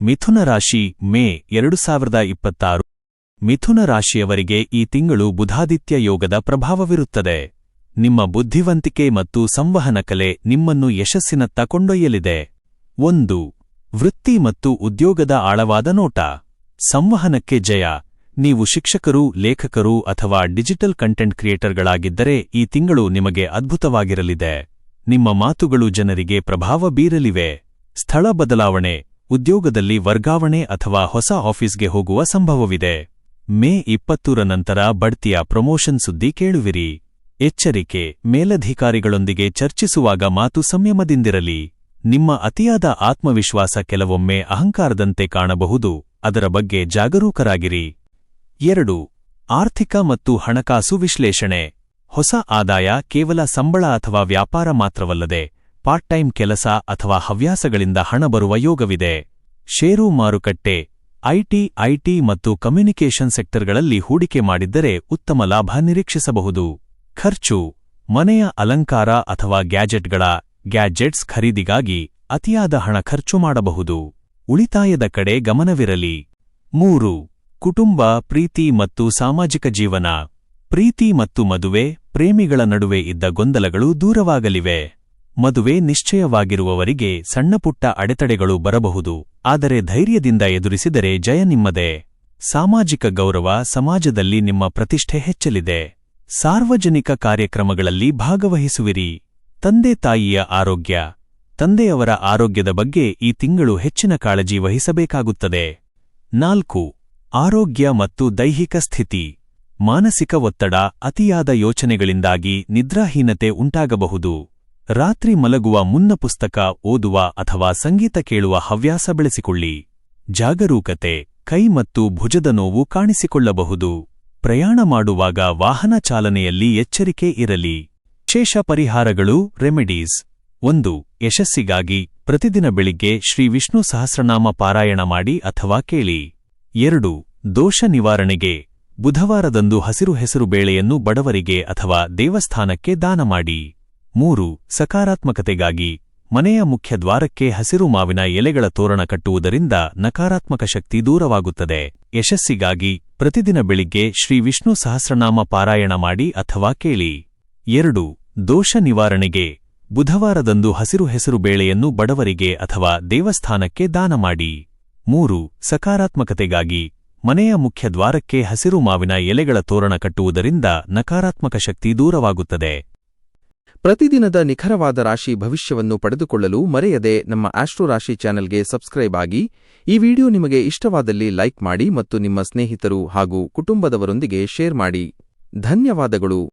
ಮಿಥುನ ರಾಶಿ ಮೇ 2026 ಮಿಥುನ ರಾಶಿಯವರಿಗೆ ಈ ತಿಂಗಳು ಬುಧಾದಿತ್ಯ ಯೋಗದ ಪ್ರಭಾವವಿರುತ್ತದೆ. ನಿಮ್ಮ ಬುದ್ಧಿವಂತಿಕೆ ಮತ್ತು ಸಂವಹನ ಕಲೆ ನಿಮ್ಮನ್ನು ಯಶಸ್ಸಿನತ್ತ ಕೊಂಡೊಯ್ಯಲಿದೆ. 1. ವೃತ್ತಿ ಮತ್ತು ಉದ್ಯೋಗದ ಆಳವಾದ ನೋಟ. ಸಂವಹನಕ್ಕೆ ಜಯ. ನೀವು ಶಿಕ್ಷಕರು, ಲೇಖಕರು ಅಥವಾ ಡಿಜಿಟಲ್ ಕಂಟೆಂಟ್ ಕ್ರಿಯೇಟರ್ಗಳಾಗಿದ್ದರೆ ಈ ತಿಂಗಳು ನಿಮಗೆ ಅದ್ಭುತವಾಗಿರಲಿದೆ. ನಿಮ್ಮ ಮಾತುಗಳು ಜನರಿಗೆ ಪ್ರಭಾವ ಬೀರಲಿವೆ. ಸ್ಥಳ ಬದಲಾವಣೆ, ಉದ್ಯೋಗದಲ್ಲಿ ವರ್ಗಾವಣೆ ಅಥವಾ ಹೊಸ ಆಫೀಸ್ಗೆ ಹೋಗುವ ಸಂಭವವಿದೆ. ಮೇ 20ರ ನಂತರ ಬಡ್ತಿಯ ಪ್ರಮೋಷನ್ ಸುದ್ದಿ ಕೇಳುವಿರಿ. ಎಚ್ಚರಿಕೆ: ಮೇಲಧಿಕಾರಿಗಳೊಂದಿಗೆ ಚರ್ಚಿಸುವಾಗ ಮಾತು ಸಂಯಮದಿಂದಿರಲಿ. ನಿಮ್ಮ ಅತಿಯಾದ ಆತ್ಮವಿಶ್ವಾಸ ಕೆಲವೊಮ್ಮೆ ಅಹಂಕಾರದಂತೆ ಕಾಣಬಹುದು, ಅದರ ಬಗ್ಗೆ ಜಾಗರೂಕರಾಗಿರಿ. 2. ಆರ್ಥಿಕ ಮತ್ತು ಹಣಕಾಸು ವಿಶ್ಲೇಷಣೆ. ಹೊಸ ಆದಾಯ ಕೇವಲ ಸಂಬಳ ಅಥವಾ ವ್ಯಾಪಾರ ಮಾತ್ರವಲ್ಲದೆ ಪಾರ್ಟ್ ಟೈಮ್ ಕೆಲಸ ಅಥವಾ ಹವ್ಯಾಸಗಳಿಂದ ಹಣ ಬರುವ ಯೋಗವಿದೆ. ಷೇರು ಮಾರುಕಟ್ಟೆ, ಐಟಿ ಮತ್ತು ಕಮ್ಯುನಿಕೇಷನ್ ಸೆಕ್ಟರ್ಗಳಲ್ಲಿ ಹೂಡಿಕೆ ಮಾಡಿದ್ದರೆ ಉತ್ತಮ ಲಾಭ ನಿರೀಕ್ಷಿಸಬಹುದು. ಖರ್ಚು: ಮನೆಯ ಅಲಂಕಾರ ಅಥವಾ ಗ್ಯಾಜೆಟ್ಸ್ ಖರೀದಿಗಾಗಿ ಅತಿಯಾದ ಹಣ ಖರ್ಚು ಮಾಡಬಹುದು. ಉಳಿತಾಯದ ಕಡೆ ಗಮನವಿರಲಿ. 3. ಕುಟುಂಬ, ಪ್ರೀತಿ ಮತ್ತು ಸಾಮಾಜಿಕ ಜೀವನ. ಪ್ರೀತಿ ಮತ್ತು ಮದುವೆ, ಪ್ರೇಮಿಗಳ ನಡುವೆ ಇದ್ದ ಗೊಂದಲಗಳು ದೂರವಾಗಲಿವೆ. ಮದುವೆ ನಿಶ್ಚಯವಾಗಿರುವವರಿಗೆ ಸಣ್ಣಪುಟ್ಟ ಅಡೆತಡೆಗಳು ಬರಬಹುದು, ಆದರೆ ಧೈರ್ಯದಿಂದ ಎದುರಿಸಿದರೆ ಜಯ ನಿಮ್ಮದೇ. ಸಾಮಾಜಿಕ ಗೌರವ: ಸಮಾಜದಲ್ಲಿ ನಿಮ್ಮ ಪ್ರತಿಷ್ಠೆ ಹೆಚ್ಚಲಿದೆ. ಸಾರ್ವಜನಿಕ ಕಾರ್ಯಕ್ರಮಗಳಲ್ಲಿ ಭಾಗವಹಿಸುವಿರಿ. ತಂದೆ-ತಾಯಿಯ ಆರೋಗ್ಯ. ತಂದೆಯವರ ಆರೋಗ್ಯದ ಬಗ್ಗೆ ಈ ತಿಂಗಳು ಹೆಚ್ಚಿನ ಕಾಳಜಿ ವಹಿಸಬೇಕಾಗುತ್ತದೆ. 4. ಆರೋಗ್ಯ ಮತ್ತು ದೈಹಿಕ ಸ್ಥಿತಿ. ಮಾನಸಿಕ ಒತ್ತಡ, ಅತಿಯಾದ ಯೋಚನೆಗಳಿಂದಾಗಿ ನಿದ್ರಾಹೀನತೆ ಉಂಟಾಗಬಹುದು. ರಾತ್ರಿ ಮಲಗುವ ಮುನ್ನ ಪುಸ್ತಕ ಓದುವ ಅಥವಾ ಸಂಗೀತ ಕೇಳುವ ಹವ್ಯಾಸ ಬೆಳೆಸಿಕೊಳ್ಳಿ. ಜಾಗರೂಕತೆ: ಕೈ ಮತ್ತು ಭುಜದ ನೋವು ಕಾಣಿಸಿಕೊಳ್ಳಬಹುದು. ಪ್ರಯಾಣ ಮಾಡುವಾಗ ವಾಹನ ಚಾಲನೆಯಲ್ಲಿ ಎಚ್ಚರಿಕೆ ಇರಲಿ. ವಿಶೇಷ ಪರಿಹಾರಗಳು, ರೆಮಿಡೀಸ್. 1. ಯಶಸ್ಸಿಗಾಗಿ ಪ್ರತಿದಿನ ಬೆಳಿಗ್ಗೆ ಶ್ರೀ ವಿಷ್ಣು ಸಹಸ್ರನಾಮ ಪಾರಾಯಣ ಮಾಡಿ ಅಥವಾ ಕೇಳಿ. 2. ದೋಷ ನಿವಾರಣೆಗೆ ಬುಧವಾರದಂದು ಹಸಿರು ಹೆಸರುಬೇಳೆಯನ್ನು ಬಡವರಿಗೆ ಅಥವಾ ದೇವಸ್ಥಾನಕ್ಕೆ ದಾನ ಮಾಡಿ. 3. ಸಕಾರಾತ್ಮಕತೆಗಾಗಿ ಮನೆಯ ಮುಖ್ಯ ದ್ವಾರಕ್ಕೆ ಹಸಿರು ಮಾವಿನ ಎಲೆಗಳ ತೋರಣ ಕಟ್ಟುವುದರಿಂದ ನಕಾರಾತ್ಮಕ ಶಕ್ತಿ ದೂರವಾಗುತ್ತದೆ. ಯಶಸ್ಸಿಗಾಗಿ ಪ್ರತಿದಿನ ಬೆಳಿಗ್ಗೆ ಶ್ರೀ ವಿಷ್ಣು ಸಹಸ್ರನಾಮ ಪಾರಾಯಣ ಮಾಡಿ ಅಥವಾ ಕೇಳಿ. 2. ದೋಷ ನಿವಾರಣೆಗೆ ಬುಧವಾರದಂದು ಹಸಿರು ಹೆಸರುಬೇಳೆಯನ್ನು ಬಡವರಿಗೆ ಅಥವಾ ದೇವಸ್ಥಾನಕ್ಕೆ ದಾನ ಮಾಡಿ. 3. ಸಕಾರಾತ್ಮಕತೆಗಾಗಿ ಮನೆಯ ಮುಖ್ಯ ದ್ವಾರಕ್ಕೆ ಹಸಿರು ಮಾವಿನ ಎಲೆಗಳ ತೋರಣ ಕಟ್ಟುವುದರಿಂದ ನಕಾರಾತ್ಮಕ ಶಕ್ತಿ ದೂರವಾಗುತ್ತದೆ. ಪ್ರತಿದಿನದ ನಿಖರವಾದ ರಾಶಿ ಭವಿಷ್ಯವನ್ನು ಪಡೆದುಕೊಳ್ಳಲು ಮರೆಯದೆ ನಮ್ಮ ಆಸ್ಟ್ರೋ ರಾಶಿ ಚಾನೆಲ್ಗೆ ಸಬ್ಸ್ಕ್ರೈಬ್ ಆಗಿ. ಈ ವಿಡಿಯೋ ನಿಮಗೆ ಇಷ್ಟವಾದಲ್ಲಿ ಲೈಕ್ ಮಾಡಿ ಮತ್ತು ನಿಮ್ಮ ಸ್ನೇಹಿತರು ಹಾಗೂ ಕುಟುಂಬದವರೊಂದಿಗೆ ಶೇರ್ ಮಾಡಿ. ಧನ್ಯವಾದಗಳು.